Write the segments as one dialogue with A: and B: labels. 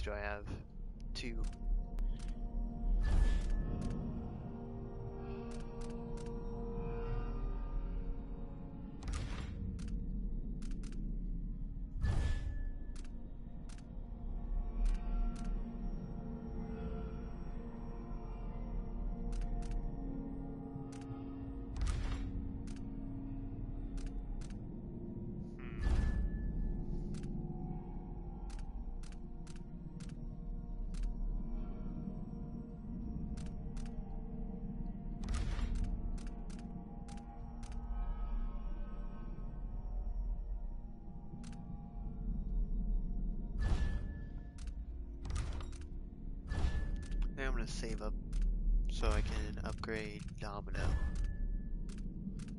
A: do I have? 2. I'm gonna save up so I can upgrade Domino.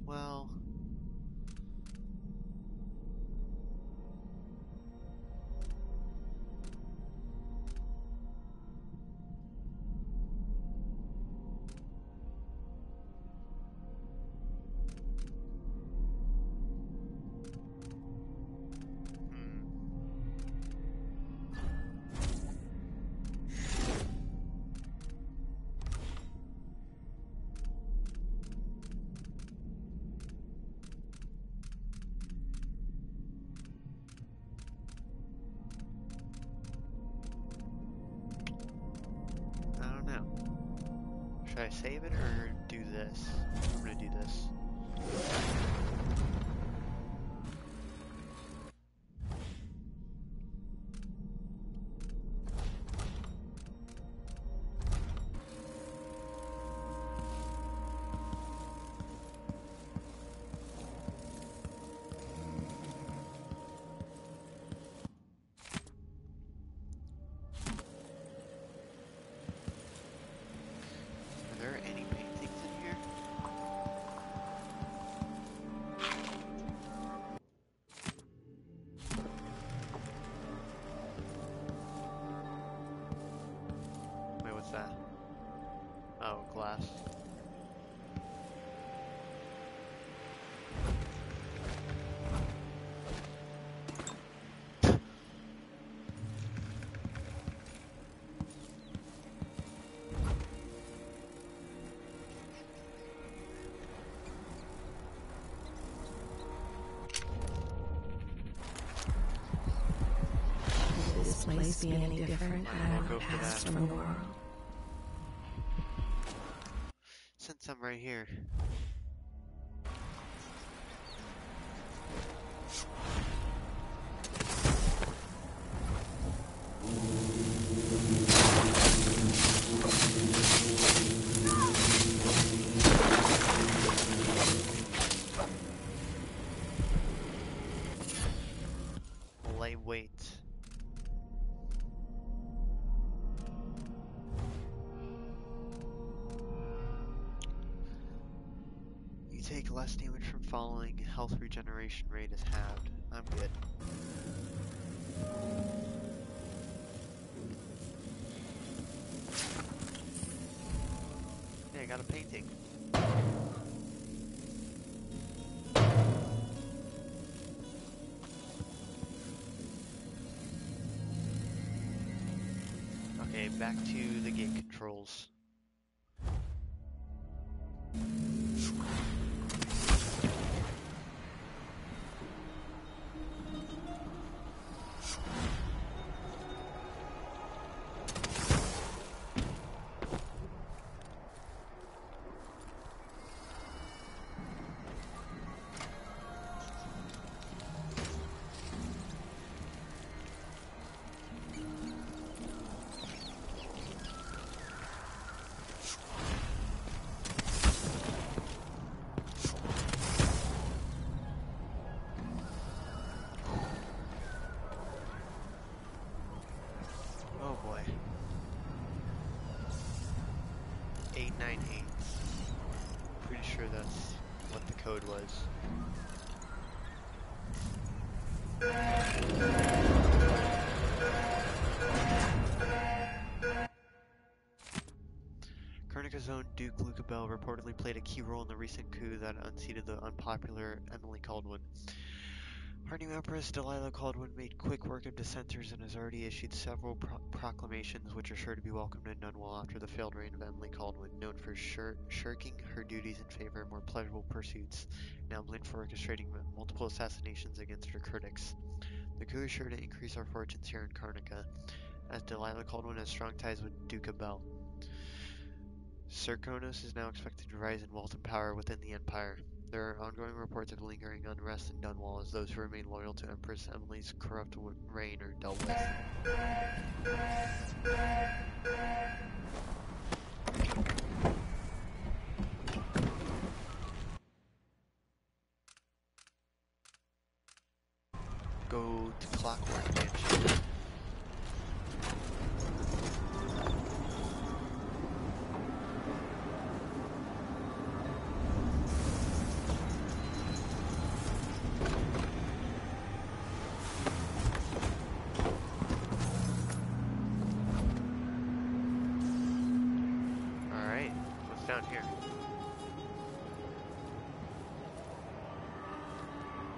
A: Well, I don't know. Should I save it or do this? I'm gonna do this. Are there any paintings in here? Wait, what's that? Oh, glass.
B: Could this place be any different than
A: Go
B: our
A: for
B: past
A: that.
B: from the world?
A: Since I'm right here. Lightweight. You take less damage from falling, health regeneration rate is halved. I'm good. Hey, I got a painting. Okay, back to the gate controls. Oh boy. 898. Pretty sure that's what the code was. Karnika's own Duke Luca Bell reportedly played a key role in the recent coup that unseated the unpopular Emily Caldwin. Our new Empress, Delilah Caldwin, made quick work of dissenters and has already issued several proclamations which are sure to be welcomed in Dunwall after the failed reign of Emily Caldwin, known for shirking her duties in favor of more pleasurable pursuits, now blamed for orchestrating multiple assassinations against her critics. The coup is sure to increase our fortunes here in Karnica, as Delilah Caldwin has strong ties with Duca Bell. Sir Kronos is now expected to rise in wealth and power within the Empire. There are ongoing reports of lingering unrest in Dunwall as those who remain loyal to Empress Emily's corrupt reign are dealt with. Go to Clockwork Mansion. Down here.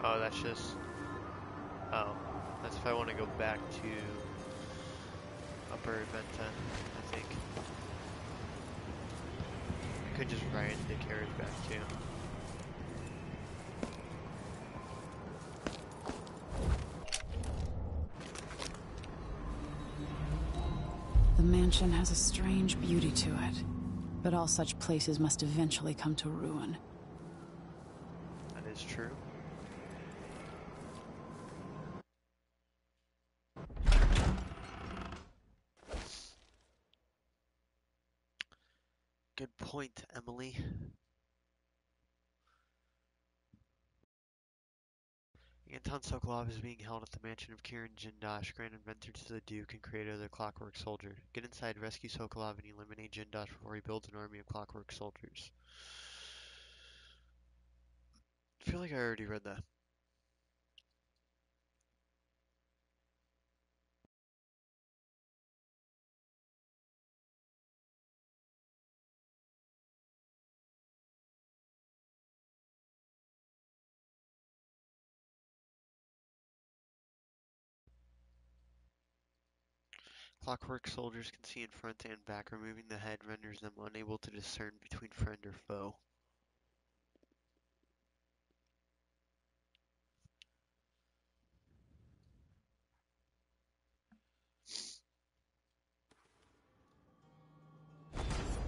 A: Oh, that's just... Oh, that's if I want to go back to Upper Venta, I think. I could just ride the carriage back too.
B: The mansion has a strange beauty to it. But all such places must eventually come to ruin.
A: That is true. Good point, Emily. Anton Sokolov is being held at the mansion of Kirin Jindosh, Grand Inventor to the Duke and creator of the Clockwork Soldier. Get inside, rescue Sokolov, and eliminate Jindosh before he builds an army of Clockwork Soldiers. I feel like I already read that. Clockwork Soldiers can see in front and back. Removing the head renders them unable to discern between friend or foe.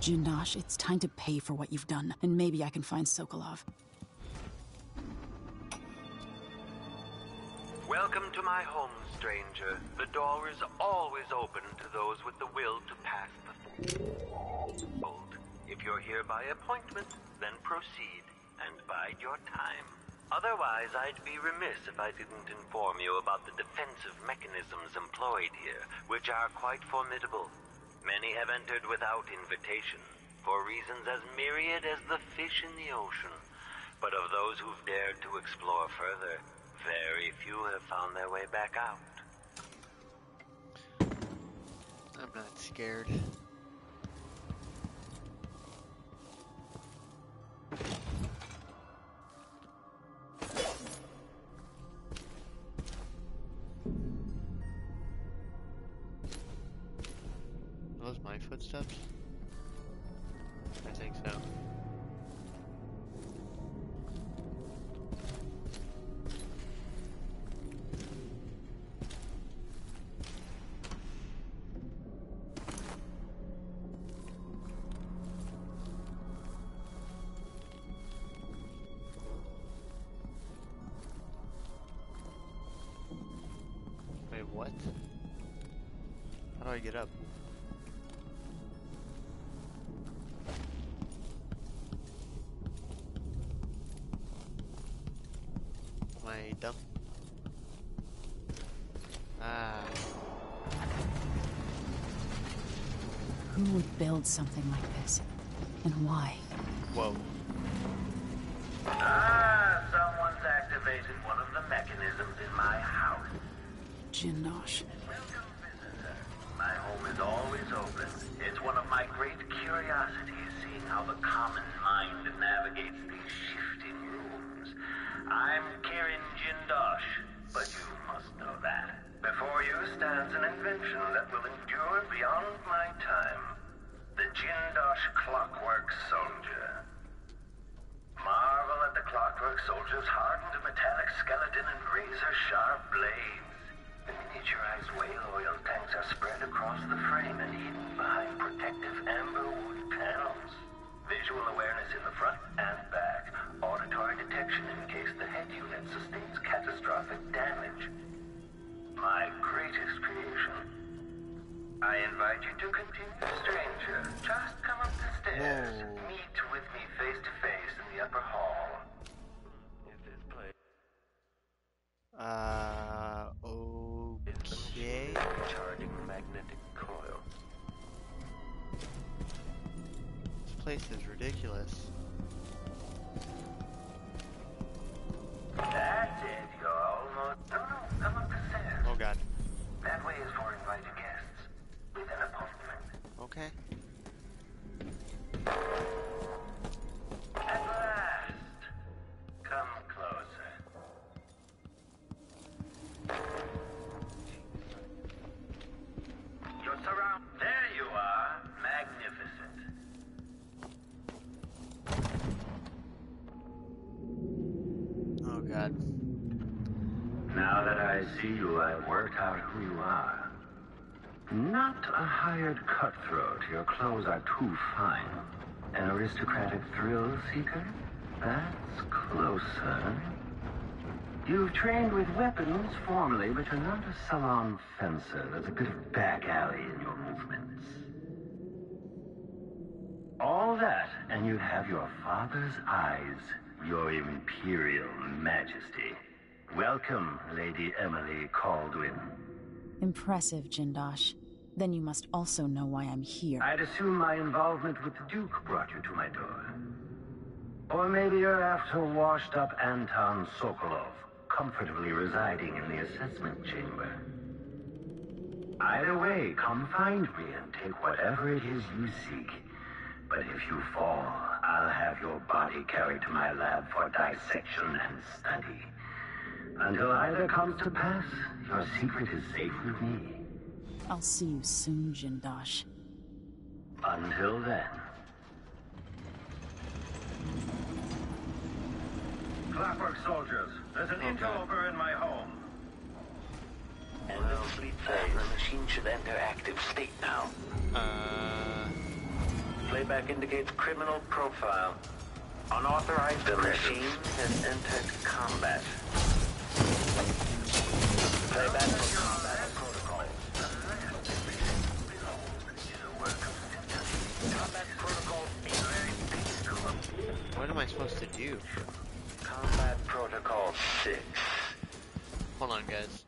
B: Jindosh, it's time to pay for what you've done, and maybe I can find Sokolov.
C: Welcome to my home, stranger. The door is always open to those with the will to pass the fold. If you're here by appointment, then proceed and bide your time. Otherwise, I'd be remiss if I didn't inform you about the defensive mechanisms employed here, which are quite formidable. Many have entered without invitation, for reasons as myriad as the fish in the ocean. But of those who've dared to explore further, very few have found their way back out.
A: I'm not scared. Are those my footsteps? I think so. Wait, what? How do I get up? Am I dumb? Ah.
B: Who would build something like this? And why?
A: Whoa.
C: Ah, someone's activated one of the mechanisms in my house.
B: Jindosh.
C: Welcome, visitor. My home is always open. It's one of my great curiosities, seeing how the common mind navigates these shifting rooms. I'm Kirin Jindosh, that will endure beyond my time. The Jindosh Clockwork Soldier. Marvel at the Clockwork Soldier's hardened metallic skeleton and razor-sharp blades. The miniaturized whale oil tanks are spread across the frame and hidden behind protective amber wood panels. Visual awareness in the front and back. Auditory detection in case the head unit sustains catastrophic damage. My greatest creation. I invite you to continue, stranger. Just come up the stairs.
A: Whoa.
C: Meet with me face to face in the upper hall. Is this place?
A: Okay.
C: Charging magnetic coil.
A: This place is ridiculous.
C: That's it. You're almost... No, come up the stairs.
A: Oh god.
C: That way is for invited guests. With an appointment.
A: Okay.
C: At last. Come closer. You're surrounded. There you are. Magnificent.
A: Oh god.
C: Now that I see you, I've worked out who you are. Not a hired cutthroat. Your clothes are too fine. An aristocratic thrill seeker? That's closer. You've trained with weapons formerly, but you're not a salon fencer. There's a bit of back alley in your movements. All that, and you have your father's eyes, your imperial majesty. Welcome, Lady Emily Caldwin.
B: Impressive, Jindosh. Then you must also know why I'm here.
C: I'd assume my involvement with the Duke brought you to my door. Or maybe you're after washed-up Anton Sokolov, comfortably residing in the assessment chamber. Either way, come find me and take whatever it is you seek. But if you fall, I'll have your body carried to my lab for dissection and study. Until either comes to pass, your secret is safe with me.
B: I'll see you soon, Jindosh.
C: Until then. Clockwork soldiers, there's an interloper in my home. End of fleet phase. The machine should enter active state now. Playback indicates criminal profile. Unauthorized. The machine has entered combat. Playback for combat protocol. Combat protocol.
A: What am I supposed to do?
C: Combat protocol 6.
A: Hold on, guys.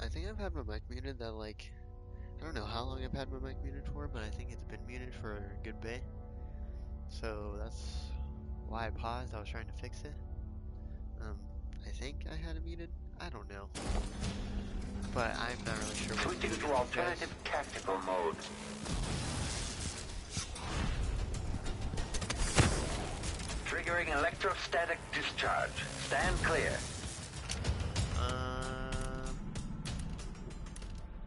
A: I think I've had my mic muted that, like, I don't know how long I've had my mic muted for, but I think it's been muted for a good bit. So that's why I paused. I was trying to fix it. I think I had it muted. I don't know. But I'm not really sure what to do.
C: Switching to alternative tactical mode. Securing electrostatic discharge. Stand clear.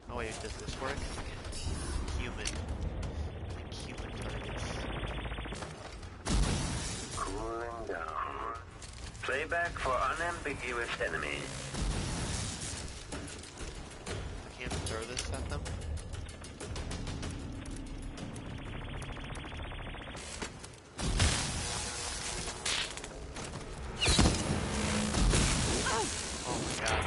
A: Oh wait, does this work? Human targets.
C: Cooling down. Playback for unambiguous enemy.
A: I can't throw this at them? Oh my god.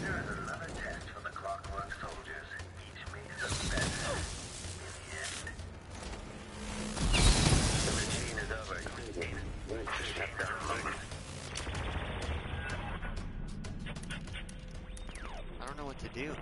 C: There is another test for the clockwork soldiers. Each makes us better. In the end. The machine is overheating. Shut down.
A: I don't know what to do.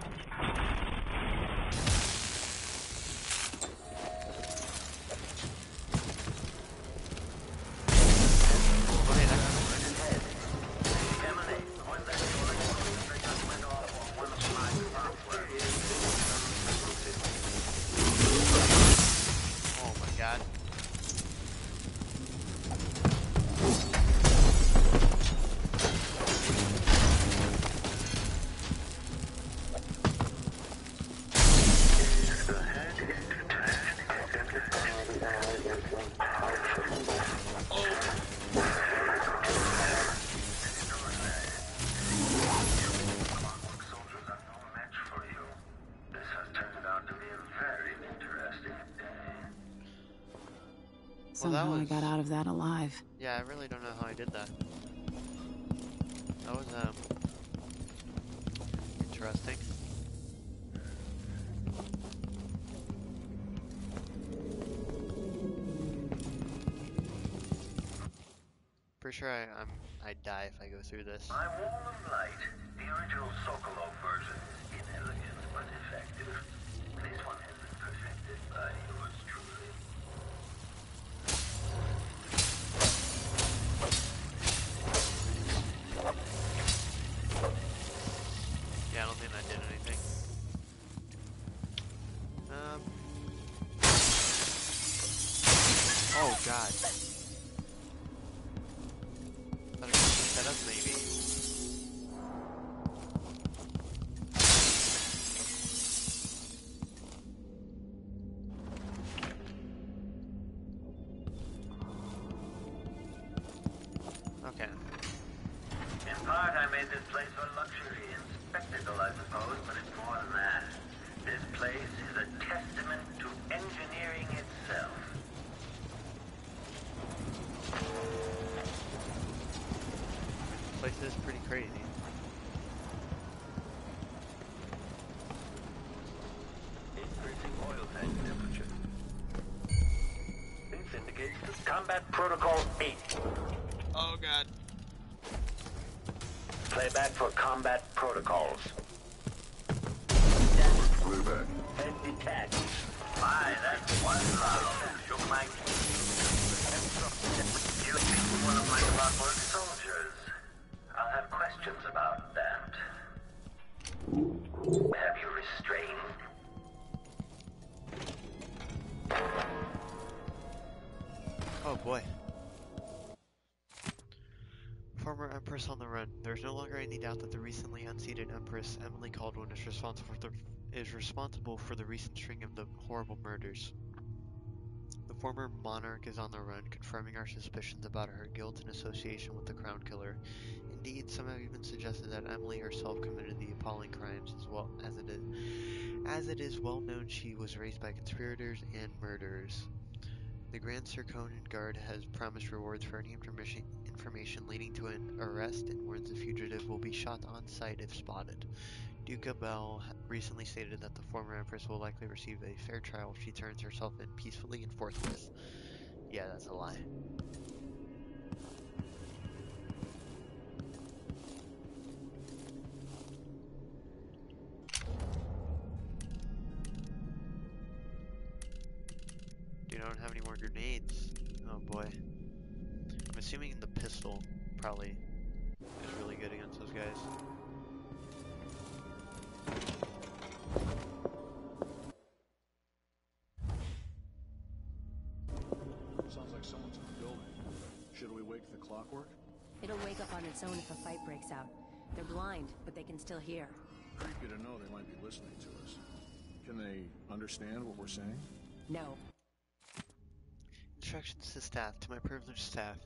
A: Oh my god.
B: Somehow I got out of that alive.
A: Yeah, I really don't know how I did that. That was, interesting. Pretty sure I'd die if I go through this.
C: My wall of light. The original Sokolov version is inelegant but effective. This one has been perfected by yours truly.
A: Yeah, I don't think that did anything. Oh god. Thought I could set up maybe. Okay.
C: In part, I made this place for luxury and spectacle, I suppose, but it's more than that. This place is a testament to engineering itself.
A: This place is pretty crazy.
C: Increasing oil tank temperature. This indicates Combat Protocol 8.
A: Oh god.
C: Playback for combat protocols.
D: Playback.
C: Head detached. My, that's one loud. Shook my You beat one of my clockwork soldiers. I'll have questions about that. Have you restrained?
A: Oh boy. Former Empress on the run. There's no longer any doubt that the recently unseated Empress, Emily Caldwin, is responsible for the recent string of the horrible murders. The former monarch is on the run, confirming our suspicions about her guilt in association with the Crown Killer. Indeed, some have even suggested that Emily herself committed the appalling crimes, as it is well known she was raised by conspirators and murderers. The Grand Circonan Guard has promised rewards for any information leading to an arrest and warns the fugitive will be shot on sight if spotted. Duca Bell recently stated that the former Empress will likely receive a fair trial if she turns herself in peacefully and forthwith. Yeah, that's a lie. Dude, I don't have any more grenades. Oh boy. I'm assuming the pistol probably is really good against those guys.
D: Sounds like someone's in the building. Should we wake the clockwork?
E: It'll wake up on its own if a fight breaks out. They're blind, but they can still hear.
D: Creepy to know they might be listening to us. Can they understand what we're saying?
E: No.
A: Instructions to staff. To my privileged staff.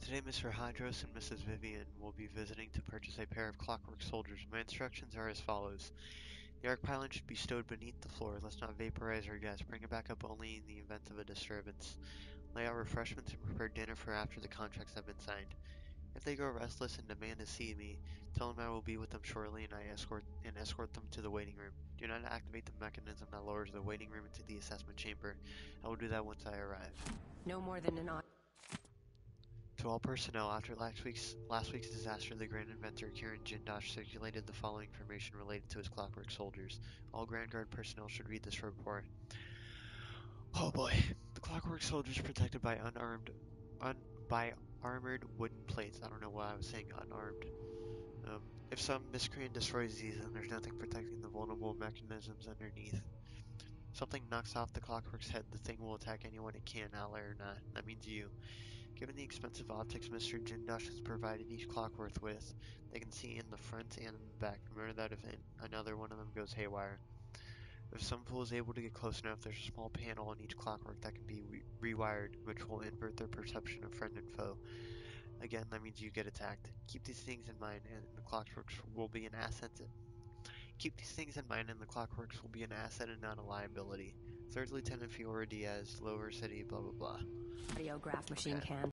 A: Today Mr. Hydros and Mrs. Vivian will be visiting to purchase a pair of clockwork soldiers. My instructions are as follows. The arc pylon should be stowed beneath the floor. Let's not vaporize our gas. Bring it back up only in the event of a disturbance. Lay out refreshments and prepare dinner for after the contracts have been signed. If they grow restless and demand to see me, tell them I will be with them shortly and escort them to the waiting room. Do not activate the mechanism that lowers the waiting room into the assessment chamber. I will do that once I arrive.
E: No more than an
A: To all personnel, after last week's disaster, the Grand Inventor Kirin Jindosh circulated the following information related to his clockwork soldiers. All Grand Guard personnel should read this report. Oh boy. The clockwork soldiers protected by armored wooden plates. I don't know why I was saying unarmed. If some miscreant destroys these, then there's nothing protecting the vulnerable mechanisms underneath. Something knocks off the clockwork's head, the thing will attack anyone it can, ally or not. That means you. Given the expensive optics Mr. Jindosh has provided each clockwork with, they can see in the front and in the back. Remember that if another one of them goes haywire. If some fool is able to get close enough, there's a small panel on each clockwork that can be rewired, which will invert their perception of friend and foe. Again, that means you get attacked. Keep these things in mind, and the clockworks will be an asset. And not a liability. Third Lieutenant Fiora Diaz, Lower City, blah blah blah.
E: audiograph machine
A: Okay.
E: can.